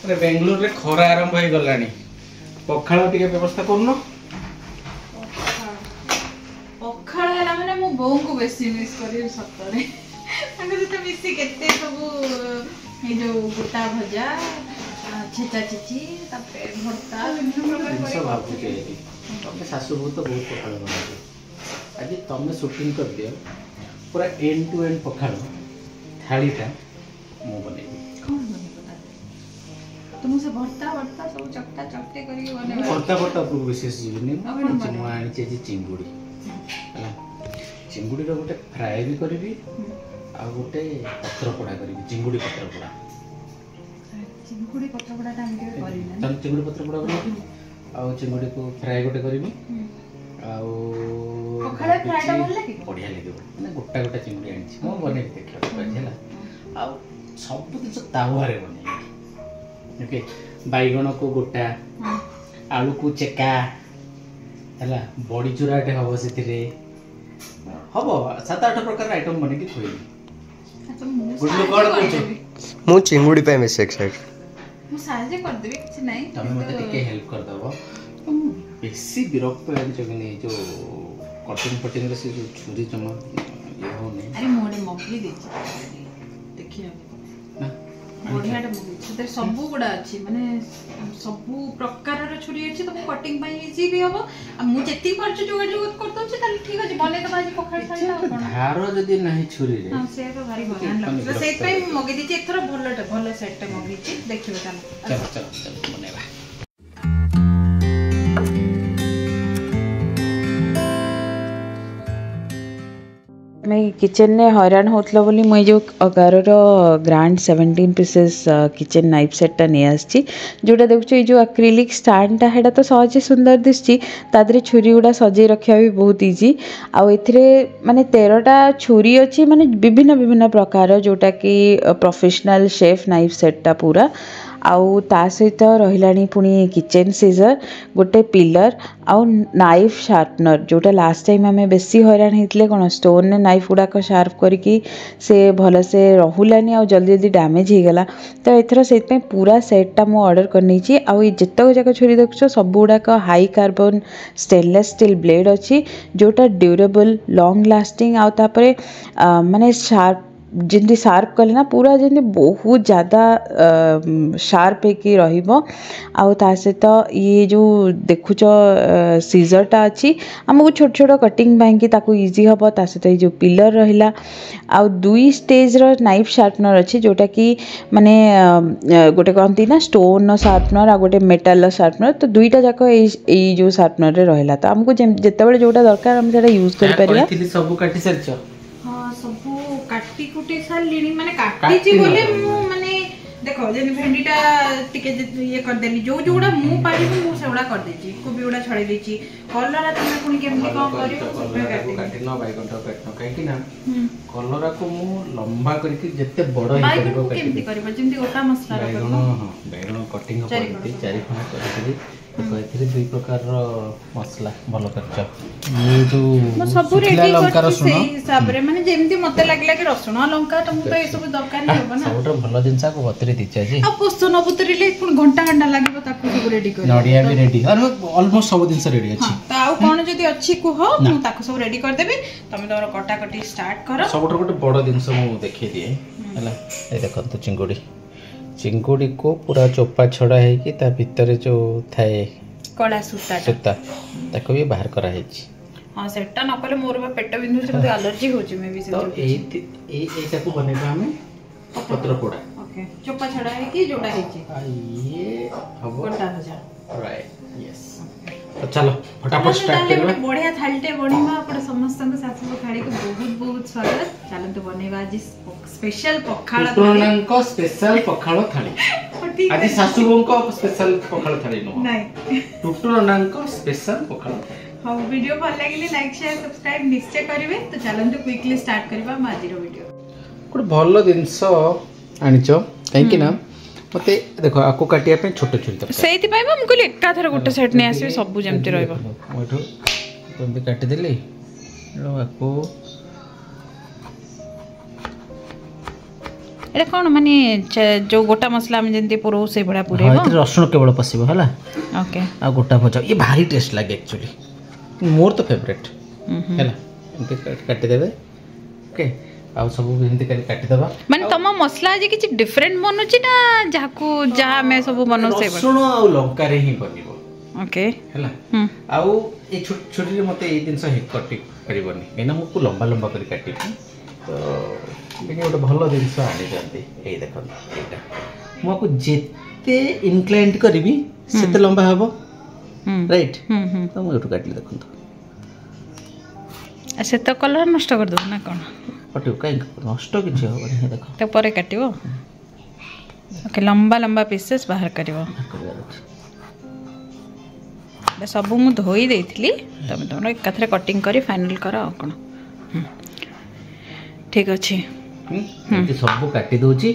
अरे बेंगलोर रे खरा आरंभ हो गलानी पखाल टिके व्यवस्था करनो पखाल हला माने मो बों को बेसी मिस करी सतरे तांको जते मिसी केते सब ए जो गोटा भजा छेचा छेची तापे भर्ता विभिन्न प्रकार सब भाबु के तमे सासु बहुत बहुत पखाल बनाते आज तमे शूटिंग कर दियो पूरा एंड टू एंड पखाल थालीटा मो बनेबी कौन बने बता तुम से भर्ता भर्ता सब चकटा चकटे करी बने भर्ता भर्ता पूर्व विशेष जीवनी अब कौन बने? मु आनी जे चिंगुड़ी हला चिंगुड़ी रो गोटे फ्राई भी करबी आ गोटे पत्र पोड़ा करबी चिंगुड़ी पत्र पोड़ा चिंगुड़ी पत्र पोड़ा टाइम के करी ना तम चिंगुड़ी पत्र पोड़ा करबी आ चिंगुड़ी को फ्राई गोटे करबी आ पखाल फ्राई टा भल लागे बढ़िया लागियो माने गोटा गोटा चिंगुड़ी आनी मो बने देखियो ହେଲା आ सब किछ तावारे बने ओके बैगण को गोटा आलू को चेका हैला बड़ी चूराटे हबो सेतिरे हबो 7-8 प्रकार आइटम बने के खोइली गुडलो कोड कोच मु चिंगुड़ी पे मिस एक्साइट मु साजे कर देबे किछ नाही तमे मते टिके हेल्प कर दबो तुम बेसी विरक्त होन जगने जो कटिंग फटिंग रे से जो छुरी जमा ये होने अरे मोडे मगली देछि देखिया ना बढ़िया टा मगली सेते सबु गुडा अछि माने सबु प्रकार रो छुरी अछि तो कटिंग पई इजी भी हबो आ मु जेति खर्च जोगाड़ जोगाड़ कर दउ छी ताले ठीक अछि बने त बाजी पखाड़ी खाई ता कोन धारो जदी नहीं छुरी रे हां से तो भारी भयान लागछ से पई मगे दिछि एथरो भलो सेट टा मगली छी देखियो ताले चलो चलो चलो बनेबा मैं किचन ने हैरान होतला बोली मुई जो 11 grand 17 pieces kitchen knife set नहीं आसी जोटा देखु ये जो एक्रिलिक स्टैंड टा हेडा तो सहजे सुंदर दिसची तादरे छुरी गुडा सजे रखिया भी बहुत इजी आ एथिरे माने 13टा छुरी अछि माने विभिन्न विभिन्न प्रकार जोटा कि प्रोफेशनल शेफ नाइफ सेट टा पूरा आउ ता सहित रहिलानी पुनी किचन सीजर गोटे पिलर आउ नाइफ शार्पनर जोटा लास्ट टाइम आमे बेसी हैरान हेतले कोन स्टोन ने नाइफ गुडा को शार्प करके से भल से रहुलानी आउ जल्दी जल्दी डैमेज हो गला तो एथरा सेत पे पूरा सेट टा मो ऑर्डर करनी छी आउ जेतक जक छुरी देखछो सब गुडा का high carbon stainless steel blade अछि जोटा ड्यूरेबल लॉन्ग लास्टिंग आउ तापरे माने शार्प जिंदी शार्प कले ना पूरा जिंदी बहुत ज़्यादा शार्प है रहिबो आउ ता सहित ये जो देखुच सीजरटा अच्छी आमको छोट छोट कटिंग पाई ताकू इजी हम ता सहित ये जो पिलर रहिला आउ 2 स्टेज रो नाइफ शार्पनर अच्छी जोटा कि माने गोटे कहती ना स्टोन शार्पनर आ गोटे मेटाल शार्पनर तो दुईटा जाक ए जो शार्पनर रे रहिला तो हमको जेतेबेले जोटा दरकार हम सेटा यूज करि परिया सब काटी सरछ सबू काटी कुटी सारली माने काटी बोले मु माने देखो जे भेंडीटा टिके ये कर देली जो जोडा मु पारी मु सेउडा कर देची कोबी उडा छड़े देची कलरा तमे पुनी केमती कोन करियो सब काटी न बाइगन तो काटनो काहे कि ना कलरा को मु लंबा करके जत्ते बड़ हे करबो केमती करबो जेमती गोटा मसला बाइगन हां बाइगन कटिंग करते चारि खणा करके तो एथिरे दुई प्रकार रो मसला भलो करछ ये जो सब रेडी कर से हिसाब रे माने जेमती मते लागला कि रसुण लंका तुमको तो ए सब दरकार नै होबा ना सबटा भलो जिंसा को बतरी दिछा जी आ पोस्तो न बतरीले पुन घंटा घंटा लागबो ताकू सब रेडी कर नडिया भी रेडी और ऑलमोस्ट सब दिन से रेडी अछि त आउ कोन जदी अछि कुह मु ताकू सब रेडी कर देबी तमे तोर कटा कटी स्टार्ट करो सबटा गोटे बड़ दिन से मु देखि दिए हला ए देखो तो चिंगुड़ी को पूरा चोपा छड़ा है कि ता भीतर जो थाए कला सूता ताको भी बाहर करा है हां सेटा न कले मोर पेट बिंदु से एलर्जी होची मे भी से तो एटा को बनेबा हमें पत्र पोड़ा ओके चोपा छड़ा है कि जोड़ा है छी ये हबो कोटा भजा राइट यस तो चलो फटाफट स्टार्ट करबा बढ़िया थालटे बणीमा आपण समस्त को साथ में खाड़ी को बहुत बहुत स्वागत चलन तो बनेबा आज स्पेशल पखाळ थाली को स्पेशल पखाळ थाली आज सासुबों को स्पेशल पखाळ थाली नो नहीं टुटुरनान को स्पेशल पखाळ हां वीडियो भल लागिले लाइक शेयर सब्सक्राइब निश्चय करिवे तो चलन तो क्विकली स्टार्ट करबा माजीरो वीडियो कोड भलो दिनसो आनिचो काहे कि ना मते देखो आको काटिया पे छोटे छोटे सेति पाइबा हमको एका थर गोटे सेट ने आसी सब जेमति रहबो ओठो जेमति काटि देली रो आको एटा कौन माने जो गोटा मसला हम जंती पुरो से बड़ा पुरे हाँ इतने रसुण केवल पशिबो हला ओके आ गोटा भजा ये भारी टेस्ट लागे एक्चुअली मोर तो फेवरेट हैला इनके काटी देबे ओके आ सब एमती कर काटी देबा माने तम मसला जे किछि डिफरेंट बनउछि ना जाकू जहा मैं सब बनउ से रसुण आ लंका रे ही बनिबो ओके हैला आ ए छोटी रे मते ए दिनस हिट कटी परिबनी एना मको लंबा लंबा कर काटी तो देखिए गोटे भल जिनस आनी जाती ये देख यहाँ मुझे जिते इनक्लाइंट करी से लंबा हम राइट तो मुझे काटिली देखो से तो कलर नष्ट कर दो ना कौन कटो कहीं नष्ट किसी हम देख तो पर काटिबो ओके लंबा लंबा पीसेस बाहर करिवो सब मु धोई देइथिली तमे तमरो एकथरे कटिंग करी फाइनल करा कोन ठीक अछि सब काटी दोची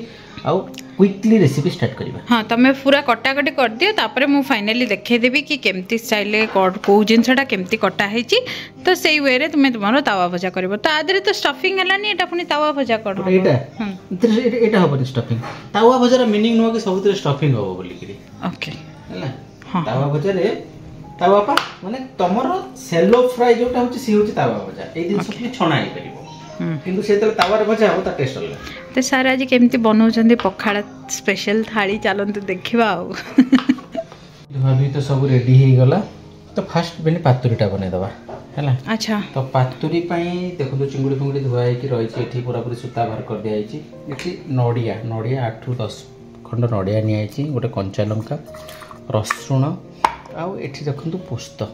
आउ क्विकली रेसिपी स्टार्ट करिबा हां तमे पूरा कटा कटी कर दियो तापरे मु फाइनली देखे देबी कि केमती स्टाइल रे को जिंसटा केमती कटा हेची तो सेई वे रे तुमे तुमारो तावा भजा करबो तो आदरे तो स्टफिंग हलानी एटा पुनी तावा भजा कर एटा हबो स्टफिंग तावा भजार मीनिंग नो कि सबुतरे स्टफिंग हबो बोली करी ओके हला हां तावा भजारे तावा पा माने तमरो सेलो फ्राई जोटा होची सी होची तावा भजा ए दिन सब छणा हे परिबो किंतु से तले तावा रे भजा हो ता टेस्ट अलग तो सारा आज केमती बनौछन्ते पखाड़ा स्पेशल थाली चलंते देखिबा आ भाभी तो सब रेडी हे गला तो फास्ट बेनी पातुरीटा बने दबा हैला अच्छा तो पातुरी पई देखो तो चिंगुड़ी फुंगुड़ी धुआई कि रही छि एठी पूरा पूरी सुता भर कर दिया छि एठी नडिया 8 ରୁ 10 खंड नडिया नि आइछि गोटे कंचा लंका रसुण आ एठी देखंतु पोस्त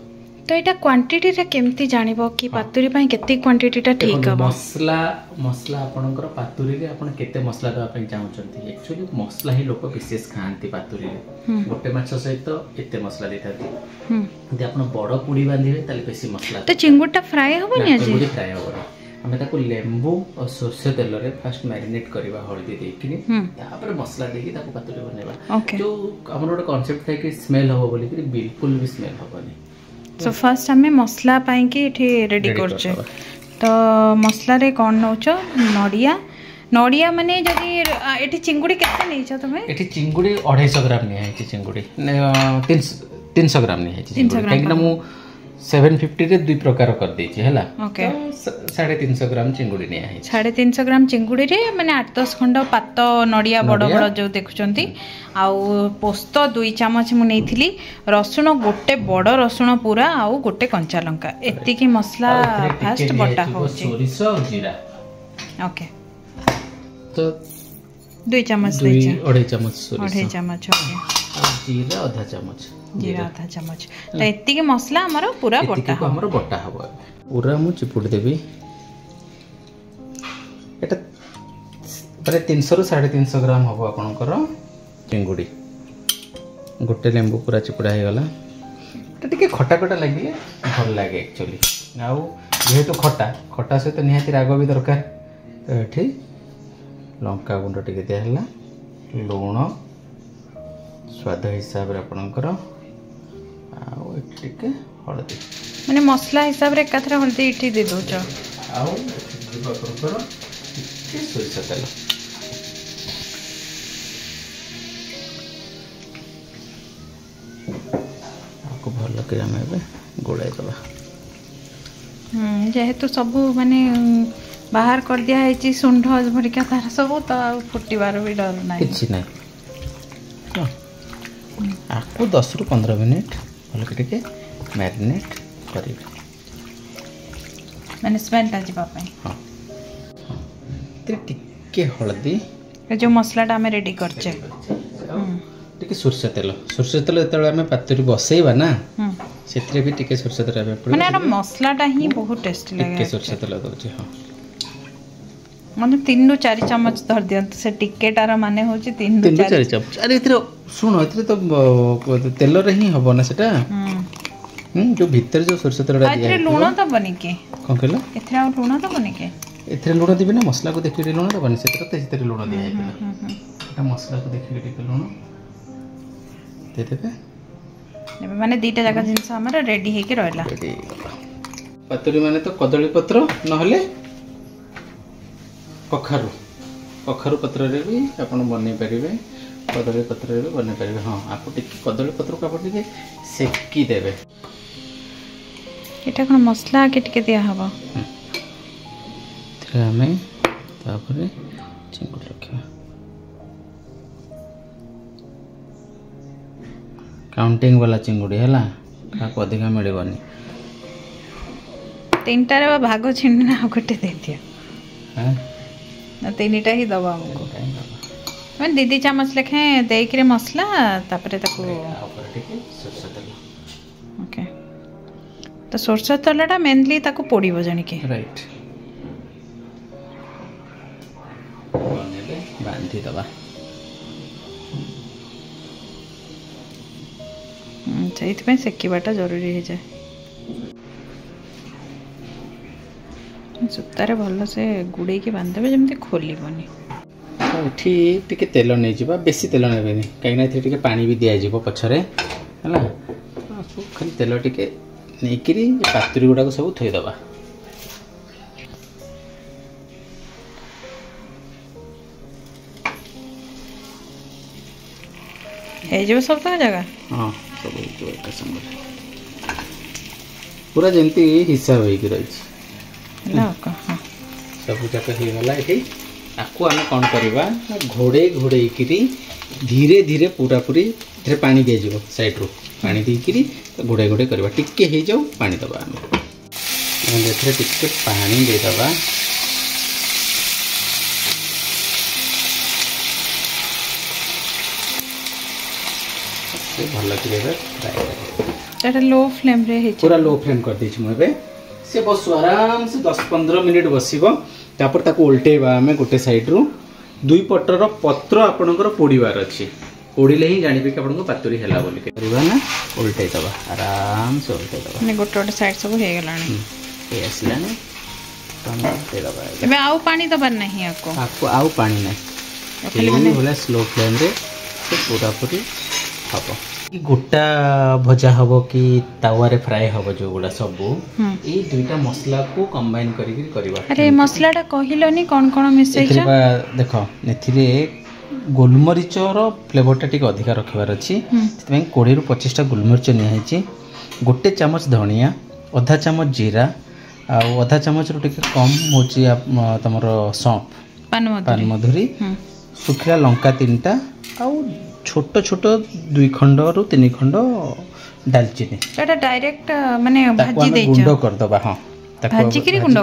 तो एटा क्वांटिटी रे केमती जानिबो कि पातुरी पई केते क्वांटिटी टा ठीक हबो मसला मसला आपनकर पातुरी रे आपन केते मसला दवा पई चाहउचंती एक्चुअली मसला ही लोक विशेष खांती पातुरी रे गोटे माछ सहित एते मसला देथाती यदि आपन बड़ पुडी बांधिबे ताले बेसी मसला तो चिंगुटा फ्राई हबो नि आज चिंगुडी फ्राई हबो हमें ताको लेंबू और सरसो तेल रे फर्स्ट मैरिनेट करबा हळदी देकिनी तापर मसला देकी ताको पातुरी बनेबा जो हमर गोटे कांसेप्ट है कि स्मेल हबो बोली कि बिल्कुल भी स्मेल हबोनी सो फर्स्ट हमें मसला पाई कि एठी रेडी करछे तो मसला रे कोन नउछो नडिया नडिया माने जदी एठी चिंगुडी केते नैछो तमे एठी चिंगुडी 250 ग्राम नै है चिंगुडी 300 ग्राम नै है चिंगुडी काकना मु 750 रे दुई प्रकार कर देछि हैला ओके 350 ग्राम चिंगुडी नै है 350 ग्राम चिंगुडी रे माने 8-10 खंड पात नडिया बड़ बड़ जो देखुचंती आउ पोस्त 2 चम्मच मु नेथिली रसुण गोटे बड़ रसुण पूरा आउ गोटे कंचा लंका एति की मसला फास्ट बटा होची सोरिष और जीरा ओके तो 2 चम्मच लेछे 2.5 चम्मच सोरिष 2.5 चम्मच ओके जीरा आधा चम्मच जीरा आधा चम्मच तो एति की मसला हमरो पूरा बटा को हमरो बटा हबो पूरा मु चिपुड देबी एटा परे 300 ରୁ 350 ग्राम हबो आपनकर चिंगुडी गोटे लेंबू पूरा चिपुड़ा हो गला तो टिके खटा खटा लगे भल लगे एक्चुअली आउ जेहेतु खटा खटा सहित निहाती राग भी दरकार तो ये लंका गुंड टिके दिहला लुण स्वाद हिसाब रे आपनकर आउ टिके हळदी माने मसला हिसाब रे एकाथरा हळदी इठी दे दो छ आउ आपनकर टिके सोरिष तेल को भल के हम एबे गोळाई दबा जेहेतु सब माने बाहर कर दिया है सुंढ भरिका तार सब तो फुटिबार भी डर ना किछि नै आकु 10 ରୁ 15 मिनिट भल के टिके मैरिनेट करिबे माने स्मेल ता जिबा पई हां टिके हळदी जो मसला टा हम रेडी करछे टिके सरसो तेल एतले हमें पातुरी बसैबा ना सेतरे भी टिके सरसो तेल हमें माने यार मसला टा ही बहुत टेस्टी लगे टिके सरसो तेल दोछि हां माने 3 ରୁ 4 चम्मच धर दियंत से टिकेटार माने होची 3 ରୁ 4 चम्मच अरे इतरे सुनो इतरे तो तेल रे ही हबो ना सेटा जो भीतर जो सरसो तेल दिया इतरे लूण तो बनी के कोन कहलो इतरे आ लूण तो बनी के इतरे लूण दिबे ना मसला को देखि लूण तो बनी सेतरे तो इतरे लूण दिया है एटा मसला को देखि टिके लूण दे देबे माने दीटा जगह जिंस हमरा रेडी हे के रहला पातुरी माने तो कदली पत्र न हले कखारु कखारु पत्र रे भी आपण बनै परिबे कदली पत्र रे भी बनै परिबे हां आपको टिके कदली पत्र को आपण टिके सेकी देबे एटा कोन मसला के टिके दिया हबो थे हमें तापर चिंगुड़ी रखा काउंटिंग वाला चिंगुड़ी है क्या अधिक मिलनी 3टार भाग छिंडी ना गोटे दे दिया ना 3टा ही दबा हमको मैं दीदी चामच लेखे देकर मसला तापर ताको ओके तो सोरसा तेलटा मेनली ताको पोड़ीबो जानि के राइट बांधी दबा से सेकिबाटा जरूरी हो जाए सूतारे भल से गुड़े के बांधे जमी खोलबनी ये तेल नहीं जा बेसी तेल ने कहीं पानी भी दिज्व पछरे है खाली तेल टिके नहीं पातुरी गुड़ाक सब थोईदबा सब तो जगह हाँ सब एक संग पूरा जमती हिसाब हो रही सब जाक होगला ये आपको आम कौन करवा घोड़े घोड़े धीरे धीरे पूरा पूरी पानी दिज्व साइड रू पानी देकरी घोड़े घोड़े करवा टिके हो जाऊ पानी दबा आम टिके पानी देदबा भल फ्राए लो फ्लेम रे पूरा लो फ्लेम कर दी मुझे से बस आराम से 10-15 मिनिट बसब तापर ताको उल्टेबा आम गोटे साइड रू दुई पटर पत्र आपणकर पोड़ार अच्छी पोड़े ही जानवे कि आपको पातुरी है बोलिए ना उल्टे दबा आराम से उल्टे दबा गोटे गोटे साइड सब हो गलानी आसलानी एबे आउ पानी दबार नहीं आपको आउ पानी नहीं भले स्लो फ्लेम रे पूरा पूरी हम गोटा भजा हम कि तावारे फ्राए हम जो गुड़ा सब ये दुईटा मसला को कंबाइन करवा अरे मसलाटा कहलनी कौन कौन मिसै देख ने गोलमरीचर फ्लेवरटा टिके अधिका रखबार अच्छी 20 ରୁ 25टा गोलमरीच निहाई गोटे चामच धनिया आधा चामच जीरा आधा चामच रू टिके कम होची तमर सौंफ पान मधुरी सुखिला लंका 3टा आउ छोट छोट 2 खंड रु 3 खंड दालचीनी एटा डायरेक्ट माने भाजी दे गुंड कर दबा हां भाजी करी गुंड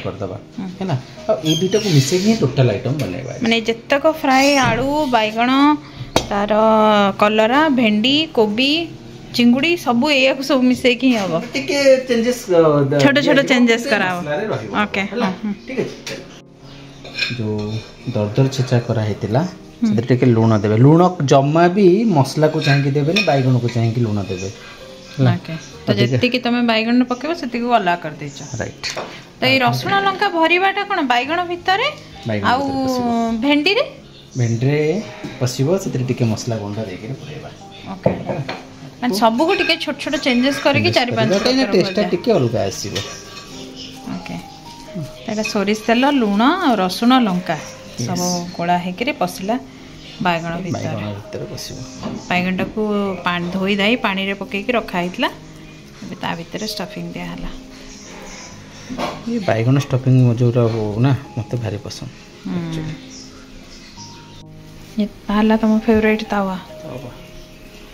कर दबा है ना आ ए दुटा को मिसे ही टोटल आइटम बनेबा माने जत्तक फ्राई आलू बैगण तार कलरा भेंडी कोबी चिंगुड़ी सब ए सब मिसे की हबो टिके चेंजेस छोट छोट चेंजेस कराओ ओके ठीक है जो दरदर छेचा करा हेतिला से लुण देवे लुण जमा भी मसला को चाहिए देवे ना बैगण को चाहिए लुण देवे तो जति तुम बैगण पकेबो सेति को अला कर देछ राइट तो ये रसुण लंका भरीबाटा कोन बैगण भितरे आ भेंडी रे पसिबो सेति टिके मसला गुंडा देके पड़ेबा ओके मन सब को टिके छोट छोट चेंजेस करे कि 4-5 टेस्ट टिके अलग आसीबो ओके एटा सोरिस तेल लुण और रसुण लंका सब गोला हेकरे पसला बैगण भीतर बैगण को पानी धोई दाई पानी रे पके के रखा हितला ता भीतर स्टफिंग दिया हला ये बैगण स्टफिंग जोरा हो ना मते भारी पसंद ये ताला तुम फेवरेट तावा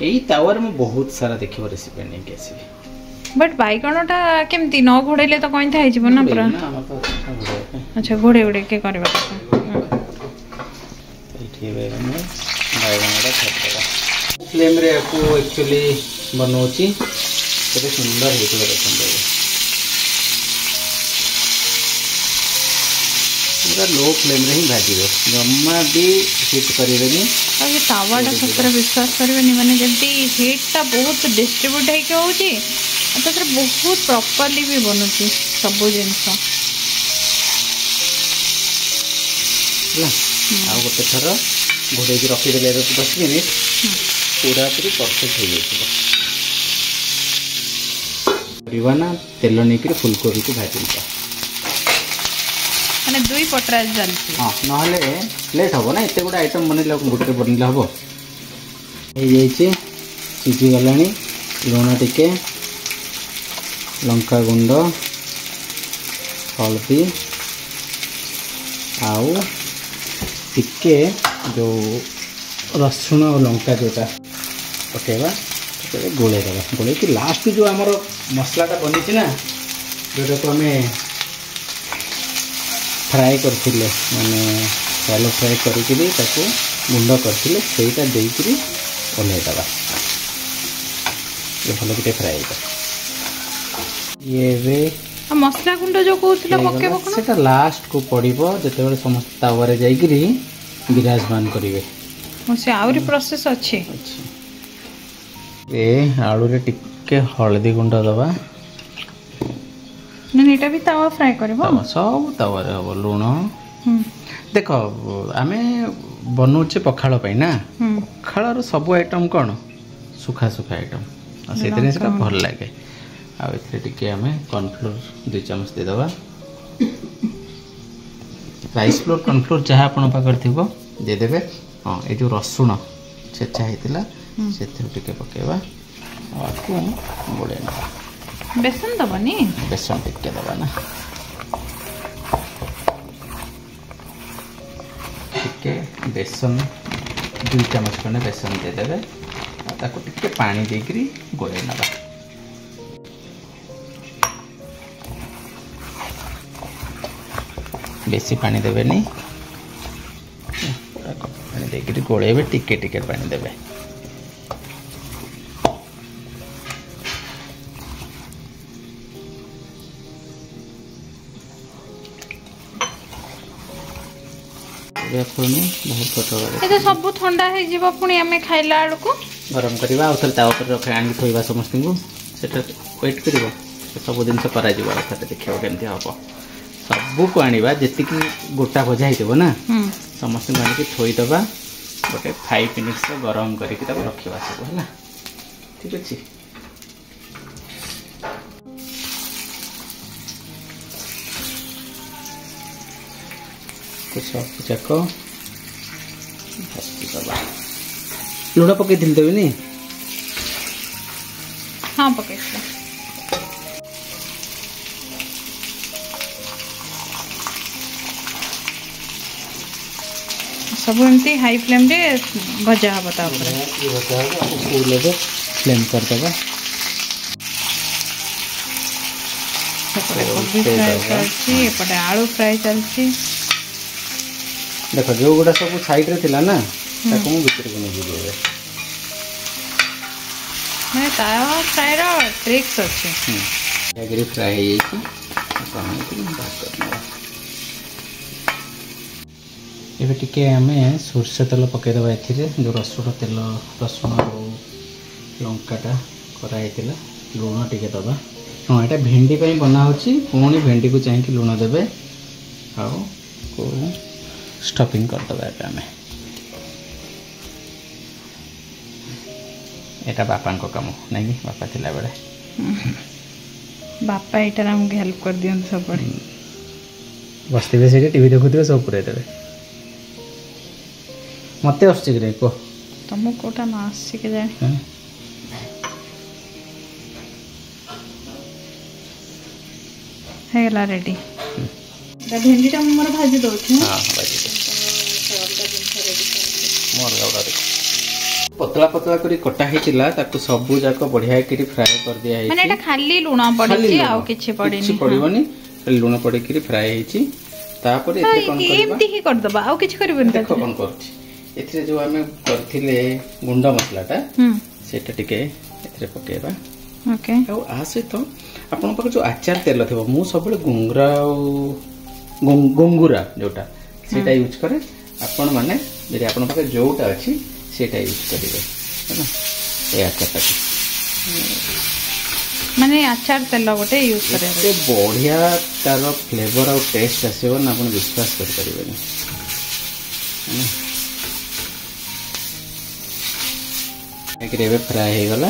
एई तावर में बहुत सारा देखिबो रेसिपी नै के आसी बट बैगणटा केमती न घोड़ेले तो कहीं थाई जीवन ना पूरा अच्छा घोड़े घोड़े के करबा फ्लेम रे को एक्चुअली बनौची केते सुंदर हेतु देखंदे पूरा लो फ्लेम रे ही भाजीबे जम्मा भी हीट करिवेनी आ ये तावाटा सत्र विश्वास करबेनी माने जंती हीटटा बहुत डिस्ट्रीब्यूट है के होची आ बहुत प्रॉपर्ली भी बनुची सब जिंस आ गोटे थर घोड़े रखीदे 10 मिनिट पूरा पूरी परफेक्ट हो जाए। तेल नहीं फुलकोबी को भाजी माने दुई पटरा चलती हाँ नहले लेट हम ना एत गुड़ा आइटम बनइले गोटे बनइले हम सीझी गला लुण टिके लंका गुंड हल्दी आउ टिके जो रसुण और लंका जोटा पकेवा गोले देवा गोले कि लास्ट जो आमर मसलाटा बनी ना जोटा को आम फ्राए करते माने शैलो फ्राए करके गुंड करते सेटा देकरी ओल्लैदबा ये भल के फ्राए ये मसला गुंड जो कहूला पके पकड़ सेटा लास्ट को पड़िबो जते समस्त तावारे जाइकरी विराजमान करिवे से आउरी प्रोसेस अच्छे ए आलू रे टिके हल्दी गुंड दबा एटा भी तावा फ्राई करबो सब तावारे हबो लूण देख आमे बनौचे पखाड़ पे ना पखाड़ सब आइटम कौन सुखा सुखा आइटम से भल लगे आगे आम कॉर्नफ्लोर 2 चम्मच देदबा राइस फ्लोर कॉर्नफ्लोर जहाँ आपण पाकर थी देदेवे हाँ ये जो रसुण छेचा होता से पकेवा आपको गोड़े ना बेसन दबनी बेसन टिके दबा ना टिके बेसन 2 चम्मच खंडे बेसन देदेवे ताको टिके पानी देकरी गोड़े नबा बेसी पानी देवे नहीं पानी देकरी गोड़ेबे टिके टिके पानी देवे ये सब ठंडा है जीव पुणी आमे खाइला को गरम करवा आउ ता ऊपर रखे आनी थोइबा समस्त को सेटा वेट करिवो सब दिन से करा जीवा खाता देखियो केमती हबो सब को आनिबा जेतिकी गोटा भजा हितबो ना समस्त को आनी थोइ दबा गोटे 5 मिनिट्स गरम करके तब रखिबा सब हला ठीक अछि सब जाक लुण पकई देवे नी हाँ पकई सब एमती हाई फ्लेम रे भजा हम फ्लेम करदे कोबी फ्राई चलती आलू फ्राई चलती देख जो गुड़ा सब साइड रे थिला ना ताको मु भीतर को नहीं देबे मैं तावा फ्राई रो ट्रिक्स अछि एग्री फ्राई है कि पानी को बात करना एबे टिके हमें सरसे तेल पके देबा एथिरे जो रसुण तेल रसुण लंकाटा करा हेतिला लूण टिके दबा हां एटा भेंडी पई बना होची पुणी भेंडी को चाहिए लूण देबे आउ को स्टफिंग कर दबा आम एटा बापा को काम नहीं बापा थिला बेले बापा एटा हमके हेल्प कर दियन सब पड़े बसते से टीवी देखुथे सब पुरे देबे मते आछे रे को तुम कोटा ना आसी के जाए हेला रेडी भेंडी टा मोर भाजी दउछि हां भाजी मोर गौड़ा देख पतला पतला करी कटा हेतिला ताकू सबु जाक बढ़िया करी फ्राई कर दिया है माने एटा खाली लूण पड़छि आ किछि पड़ेनी किछि पड़िबनी खाली लूण पड़े करी फ्राई हेछि तापर एते कोन करबा एमती ही कर दबा आ किछि करबन देखो कोन करछि एथिरे जो हमें करथिले गुंड मसलाटा सेटा टिके एथिरे पकेबा ओके आ आसे तो आपन पाक जो आचार तेल थबो मु सबले गुंगरा गुंगुरा जोटा सेटा यूज करे आपण माने यदि आपण पाक जोटा अछि सेटा यूज करिवे है ना ए आचारटा माने आचार तेल गोटे यूज करे से बढ़िया तार फ्लेवर और टेस्ट आसीबो ना आपण विश्वास कर परिबेनी एक रेवे फ्राई हो गला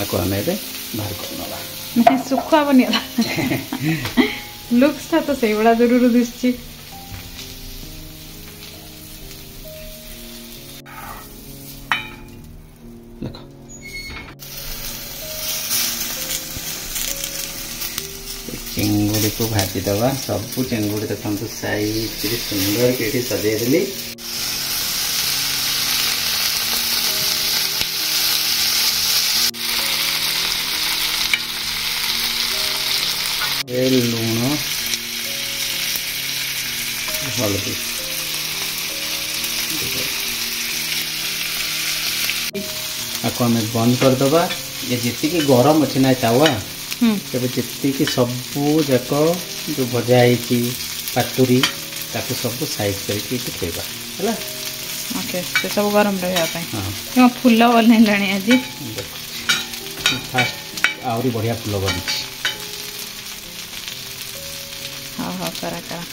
आको हमें एबे बाहर करनला मैं सुखा बनिया लुक्स था तो सही बड़ा जरूर दिसची चिंगुड़ी को भाजी दवा सब चिंगुड़ी देखो साइज सुंदर के सजेदेली लुण हल्दी आपको आम बंद करदे ये जी गरम अच्छे ना तावा तेज जी सबू जाक जो भजा है पातुरी ताको सब साइज करके थोड़ा है ओके से सब गरम रहा फूल बनलानी आज फास्ट आहरी बढ़िया फूल बनी हाँ हाँ करा करा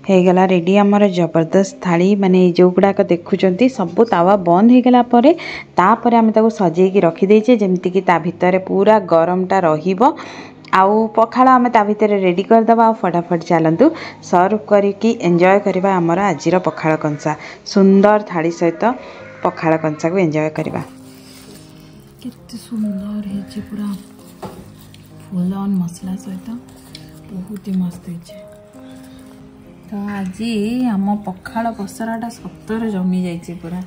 ହେଇଗଲା ରେଡ଼ି ଆମର ଜବରଦସ୍ତ ଥାଳି ମାନେ ଯେଉଁ ଗୁଡ଼ାକ ଦେଖୁଛନ୍ତି ସବୁ ତାୱା ବନ୍ଦ ହେଇଗଲା ପରେ ତାପରେ ଆମେ ତାକୁ ସଜେଇକି ରଖିଦେଇଛେ ଯେମିତିକି ତା ଭିତରେ ପୁରା ଗରମଟା ରହିବ ଆଉ ପଖାଳ ଆମେ ତା ଭିତରେ ରେଡ଼ି କରିଦେବା ଆଉ ଫଟାଫଟ ଚାଲନ୍ତୁ ସର୍ଭ କରିକି ଏନ୍ଜୟ କରିବା ଆମର ଆଜିର ପଖାଳ କଂସା ସୁନ୍ଦର ଥାଳି ସହିତ ପଖାଳ କଂସାକୁ ଏନ୍ଜୟ କରିବା କେତେ ସୁନ୍ଦର ହେଇଛି ପୁରା फुल ऑन मसला सहित बहुत ही मस्त है तो आज आम पखाड़ पसराटा सतर जमी जाइए पूरा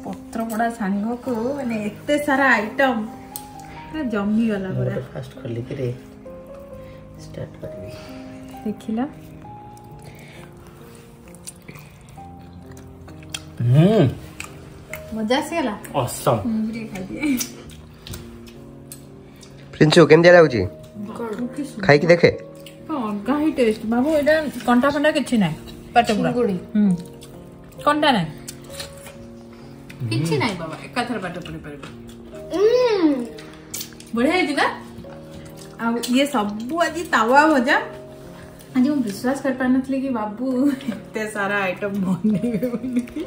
पत्र पड़ा सांग को माने एते सारा आइटम पूरा जमी गला पूरा फास्ट खोली के स्टार्ट करबी देखिला मजा से गला ऑसम मुझे खा दिए प्रिंसो केम दिया लाउची खाई की देखे अगा ही टेस्ट बाबू एटा कंटा फंडा किछि नै पेट पूरा कंटा नै किछि नै बाबा एकाथर पेट पूरी परबे बढ़िया है ना आ ये सब आज तावा भजा आज हम विश्वास कर पान नथले कि बाबू इतने सारा आइटम बनेबे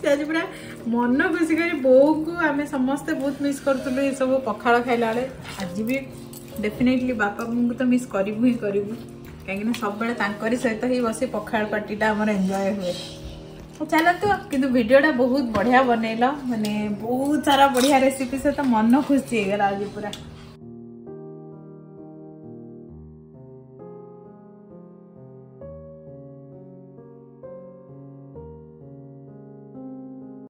से आज पूरा मन खुशी करी बो को आमे समस्त बहुत मिस करथुलो ये सब पखाळ खाइला बेले आज भी डेफिनेटली बापा को तो मिस करिबु ही करिबु कहीं सब बेले तांकरी सहित ही बसी पखाळ पार्टीटा हमर एन्जॉय हुए चलो तो किंतु वीडियोटा बहुत बढ़िया बनैला माने बहुत सारा बढ़िया रेसिपी से तो मन खुशी हो गला आज पूरा